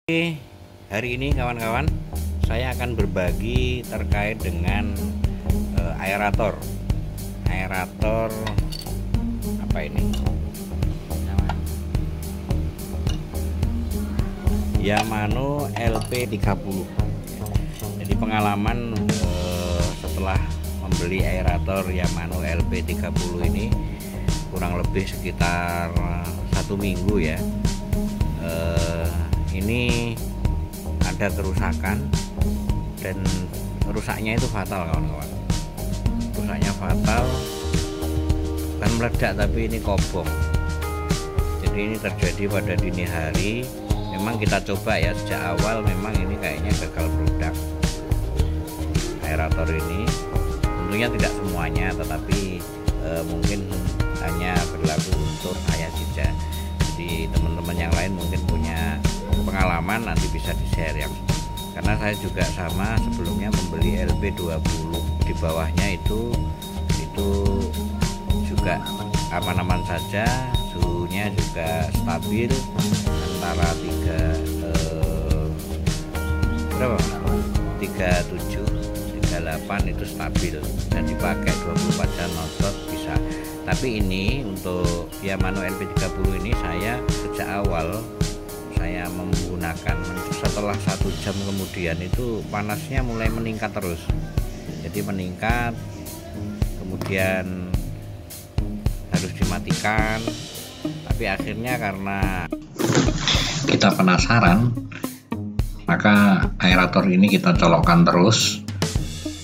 Hari ini kawan-kawan, saya akan berbagi terkait dengan aerator apa ini? Yamano LP30. Jadi pengalaman setelah membeli aerator Yamano LP30 ini kurang lebih sekitar 1 minggu ya. Ini ada kerusakan dan rusaknya itu fatal kawan-kawan. Rusaknya fatal, bukan meledak tapi ini kobong. Jadi ini terjadi pada dini hari. Memang kita coba ya sejak awal, memang ini kayaknya gagal produk aerator ini. Tentunya tidak semuanya, tetapi mungkin hanya berlaku untuk saya saja. Jadi teman-teman yang lain mungkin punya pengalaman, nanti bisa di-share yang, karena saya juga sama sebelumnya membeli LP20 di bawahnya itu juga aman-aman saja, suhunya juga stabil antara 37 38 itu stabil dan dipakai 24 jam nonstop bisa. Tapi ini untuk Yamano LP30 ini saya sejak awal saya menggunakan, setelah 1 jam kemudian itu panasnya mulai meningkat terus. Jadi meningkat, kemudian harus dimatikan. Tapi akhirnya karena kita penasaran, maka aerator ini kita colokkan terus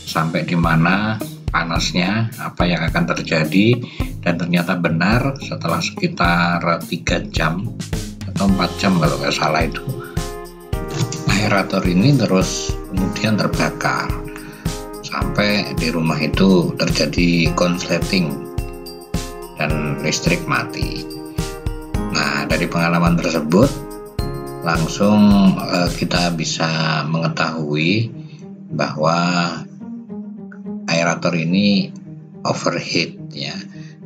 sampai di mana panasnya, apa yang akan terjadi. Dan ternyata benar, setelah sekitar 3 jam atau 4 jam kalau nggak salah itu, aerator ini terus kemudian terbakar sampai di rumah itu terjadi konsleting dan listrik mati. Nah, dari pengalaman tersebut langsung kita bisa mengetahui bahwa aerator ini overheat ya,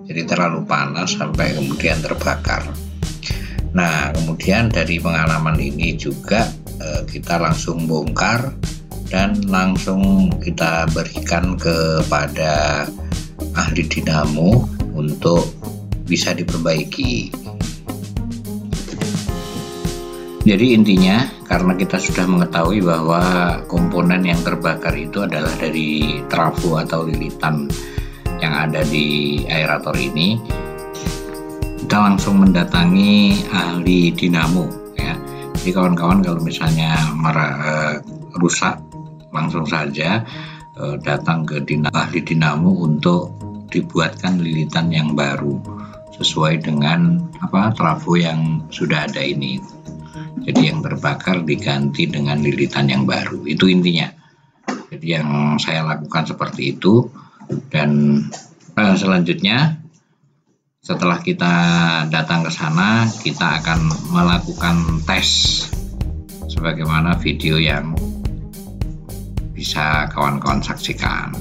jadi terlalu panas sampai kemudian terbakar. Nah, kemudian dari pengalaman ini juga kita langsung bongkar dan langsung kita berikan kepada ahli dinamo untuk bisa diperbaiki. Jadi intinya, karena kita sudah mengetahui bahwa komponen yang terbakar itu adalah dari trafo atau lilitan yang ada di aerator ini, kita langsung mendatangi ahli dinamo ya. Jadi kawan-kawan kalau misalnya rusak, langsung saja datang ke ahli dinamo untuk dibuatkan lilitan yang baru sesuai dengan trafo yang sudah ada ini. Jadi yang terbakar diganti dengan lilitan yang baru, itu intinya. Jadi yang saya lakukan seperti itu. Dan selanjutnya setelah kita datang ke sana, kita akan melakukan tes sebagaimana video yang bisa kawan-kawan saksikan.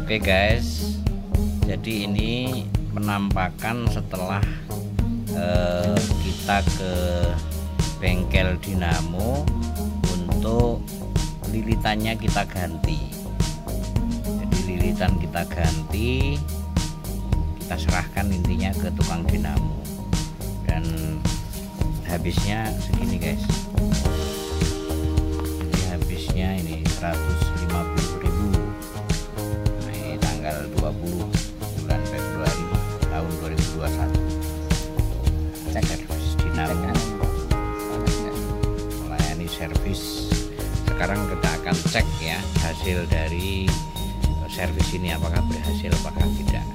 Oke guys, jadi ini penampakan setelah kita ke bengkel dinamo untuk lilitannya kita ganti. Jadi lilitan kita ganti, kita serahkan intinya ke tukang dinamo, dan habisnya segini guys. Jadi habisnya ini 150.000. Nah, ini tanggal 20 bulan Februari tahun 2021. Cek servis dinamo, melayani servis. Sekarang kita akan cek ya hasil dari servis ini, apakah berhasil apakah tidak.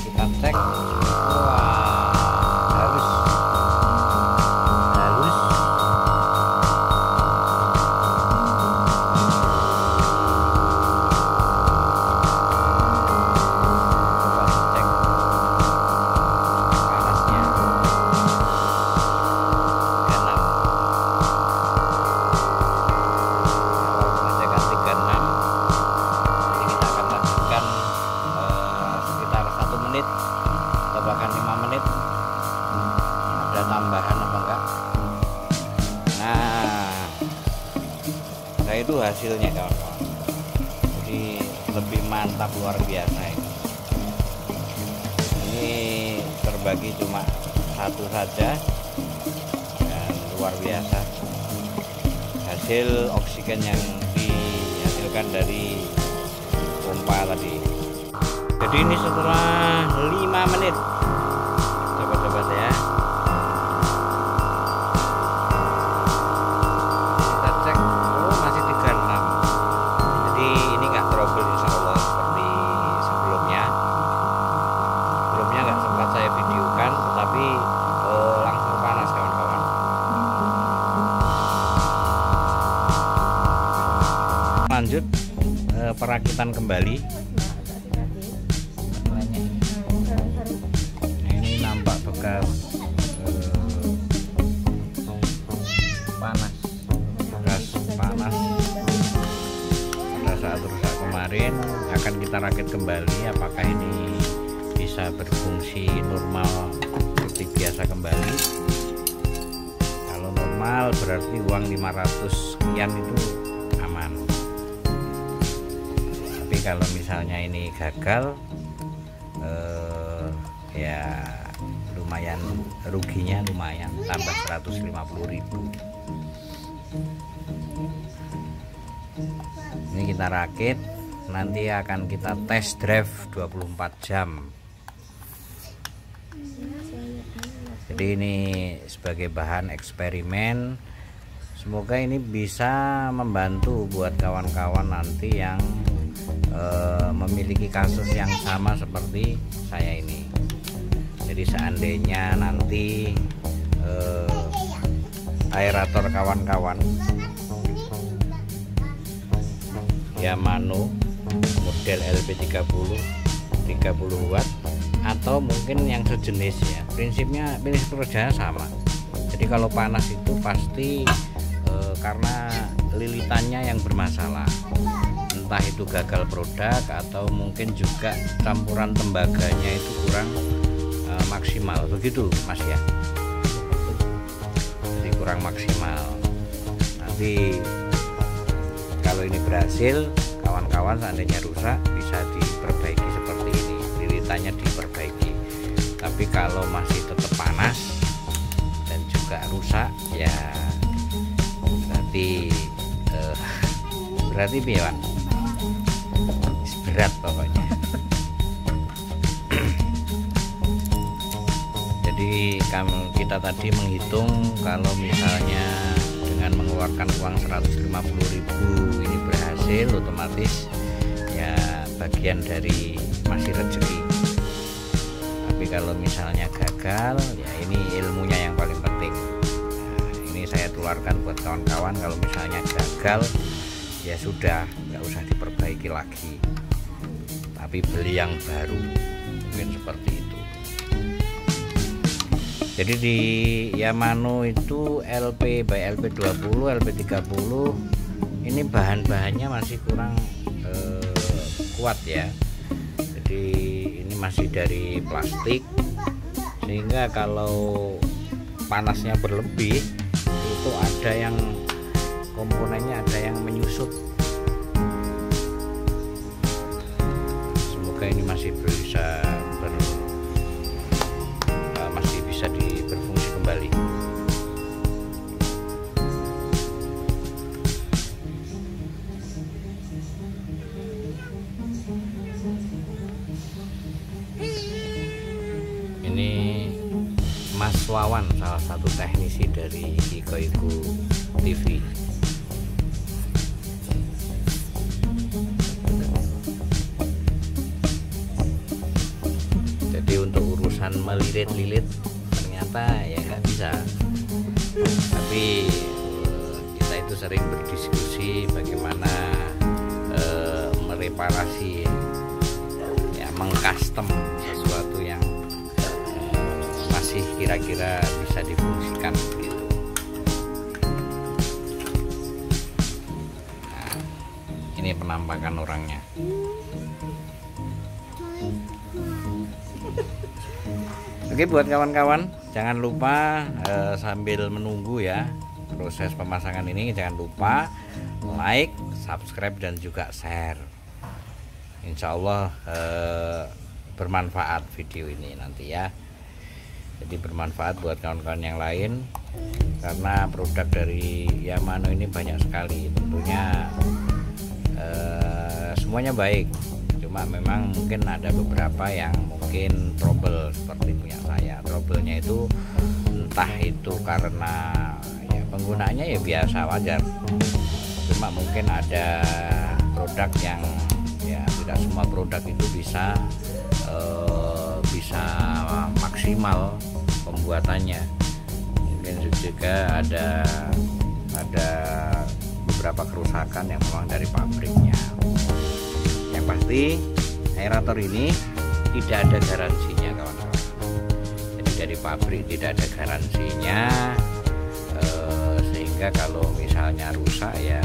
Kita cek. Halus. menit tebakan 5 menit ada tambahan apa enggak. Nah itu hasilnya kawan-kawan, jadi lebih mantap, luar biasa ini terbagi cuma satu saja dan luar biasa hasil oksigen yang dihasilkan dari pompa tadi. Jadi ini setelah 5 menit sobat-sobat ya, kita cek, oh masih 36. Jadi ini nggak trouble insya Allah seperti sebelumnya nggak sempat saya videokan, tetapi langsung panas kawan-kawan. Lanjut perakitan kembali. Ini nampak bekas panas pada saat rusak kemarin. Akan kita rakit kembali, apakah ini bisa berfungsi normal seperti biasa kembali. Kalau normal berarti uang 500 sekian itu aman. Tapi kalau misalnya ini gagal, ya lumayan, ruginya lumayan, tambah 150.000. Ini kita rakit, nanti akan kita test drive 24 jam. Jadi ini sebagai bahan eksperimen, semoga ini bisa membantu buat kawan-kawan nanti yang memiliki kasus yang sama seperti saya ini. Jadi seandainya nanti aerator kawan-kawan Yamano model LP30 30 watt atau mungkin yang sejenis ya, prinsip kerjanya sama. Jadi kalau panas itu pasti karena lilitannya yang bermasalah, entah itu gagal produk atau mungkin juga campuran tembaganya itu kurang maksimal, begitu Mas ya. Jadi kurang maksimal. Nanti kalau ini berhasil, kawan-kawan seandainya rusak bisa diperbaiki seperti ini, lilitannya diperbaiki. Tapi kalau masih tetap panas dan juga rusak ya berarti biar berat pokoknya. Jadi kita tadi menghitung kalau misalnya dengan mengeluarkan uang 150.000 ini berhasil, otomatis ya bagian dari masih rezeki. Tapi kalau misalnya gagal ya ini ilmunya yang paling penting. Nah, ini saya tularkan buat kawan-kawan, kalau misalnya gagal ya sudah, nggak usah diperbaiki lagi, tapi beli yang baru, mungkin seperti itu. Jadi di Yamano itu LP by LP20, LP30 ini bahan-bahannya masih kurang kuat ya. Jadi ini masih dari plastik, sehingga kalau panasnya berlebih itu ada yang komponennya ada yang menyusut. Semoga ini masih bisa berfungsi kembali. Ini Mas Wawan, salah satu teknisi dari Iko TV. Jadi untuk urusan melilit-lilit ternyata ya nggak bisa, tapi kita itu sering berdiskusi bagaimana mereparasi ya, mengcustom sesuatu yang masih kira-kira bisa difungsikan gitu. Nah, ini penampakan orangnya. Oke, buat kawan-kawan jangan lupa sambil menunggu ya proses pemasangan ini, jangan lupa like, subscribe dan juga share. Insya Allah bermanfaat video ini nanti ya. Jadi bermanfaat buat kawan-kawan yang lain, karena produk dari Yamano ini banyak sekali. Tentunya semuanya baik, cuma memang mungkin ada beberapa yang mungkin trouble seperti punya saya. Troublenya itu entah itu karena ya penggunaannya ya biasa, wajar, cuma mungkin ada produk yang ya tidak semua produk itu bisa maksimal pembuatannya. Mungkin juga ada beberapa kerusakan yang memang dari pabriknya. Yang pasti aerator ini tidak ada garansinya kawan-kawan. Jadi dari pabrik tidak ada garansinya, sehingga kalau misalnya rusak ya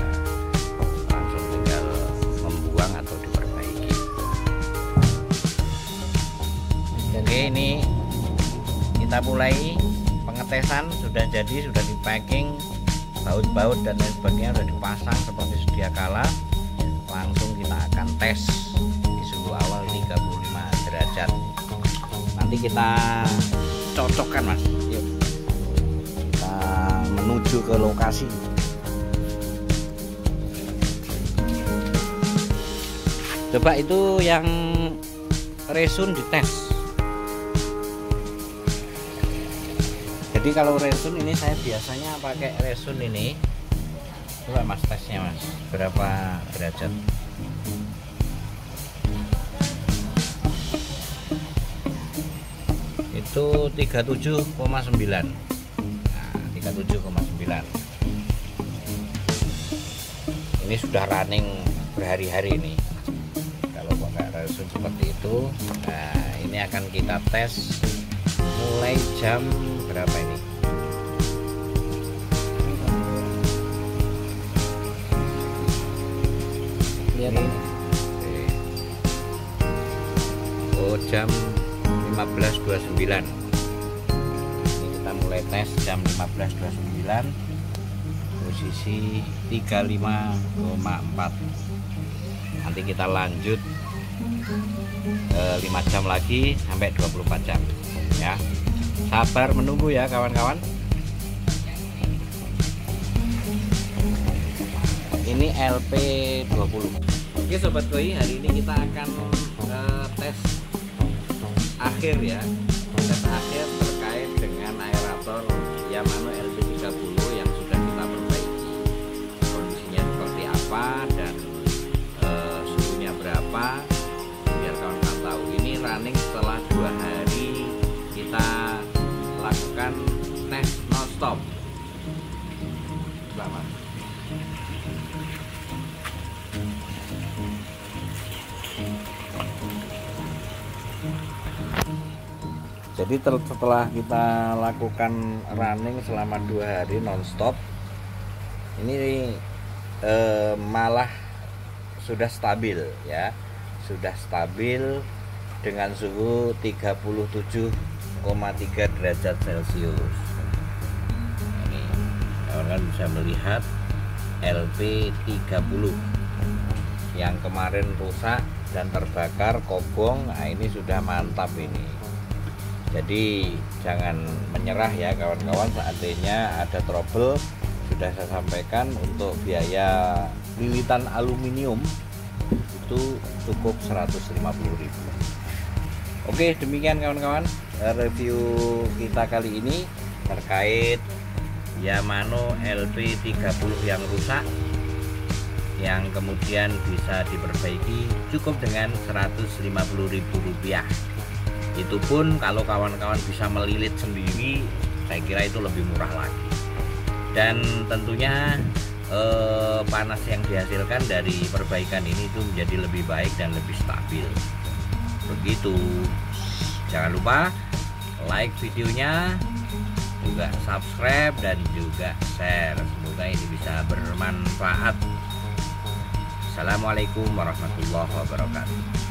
langsung tinggal membuang atau diperbaiki. Oke, ini kita mulai pengetesan. Sudah jadi, sudah di packing, baut-baut dan lain sebagainya sudah dipasang seperti sedia kala. Langsung kita akan tes di suhu awal 35 derajat. Nanti kita cocokkan mas. Yuk kita menuju ke lokasi. Coba itu yang resun dites. Jadi kalau resun ini saya biasanya pakai resun ini. Coba mas tesnya mas, berapa derajat? Itu 37,9. Nah, 37,9. Ini sudah running berhari-hari ini. Kalau pakai resun seperti itu, nah ini akan kita tes mulai jam berapa ini? Lihat ini. Oh, jam 15.29. Ini kita mulai tes jam 15.29. Posisi 35,4. Nanti kita lanjut 5 jam lagi sampai 24 jam ya. Sabar menunggu ya kawan-kawan. Ini LP20. Oke sobat koi, hari ini kita akan tes akhir ya. Tes akhir terkait dengan aerator Yamano LP30 yang sudah kita perbaiki. Kondisinya seperti apa dan suhunya berapa, biar kawan-kawan tahu. Ini running setelah 2 hari kita lakukan tes non-stop. Selamat. Jadi setelah kita lakukan running selama 2 hari non-stop, ini malah sudah stabil ya, sudah stabil dengan suhu 37,3 derajat Celcius. Ini kawan-kawan bisa melihat LP30 yang kemarin rusak dan terbakar kobong. Nah ini sudah mantap ini. Jadi jangan menyerah ya kawan-kawan. Seandainya ada trouble, sudah saya sampaikan untuk biaya lilitan aluminium itu cukup 150.000. Oke, demikian kawan-kawan review kita kali ini terkait Yamano LP30 yang rusak, yang kemudian bisa diperbaiki cukup dengan Rp150.000. Itu pun kalau kawan-kawan bisa melilit sendiri, saya kira itu lebih murah lagi. Dan tentunya panas yang dihasilkan dari perbaikan ini itu menjadi lebih baik dan lebih stabil. Begitu. Jangan lupa like videonya, juga subscribe dan juga share. Semoga ini bisa bermanfaat. Assalamualaikum warahmatullahi wabarakatuh.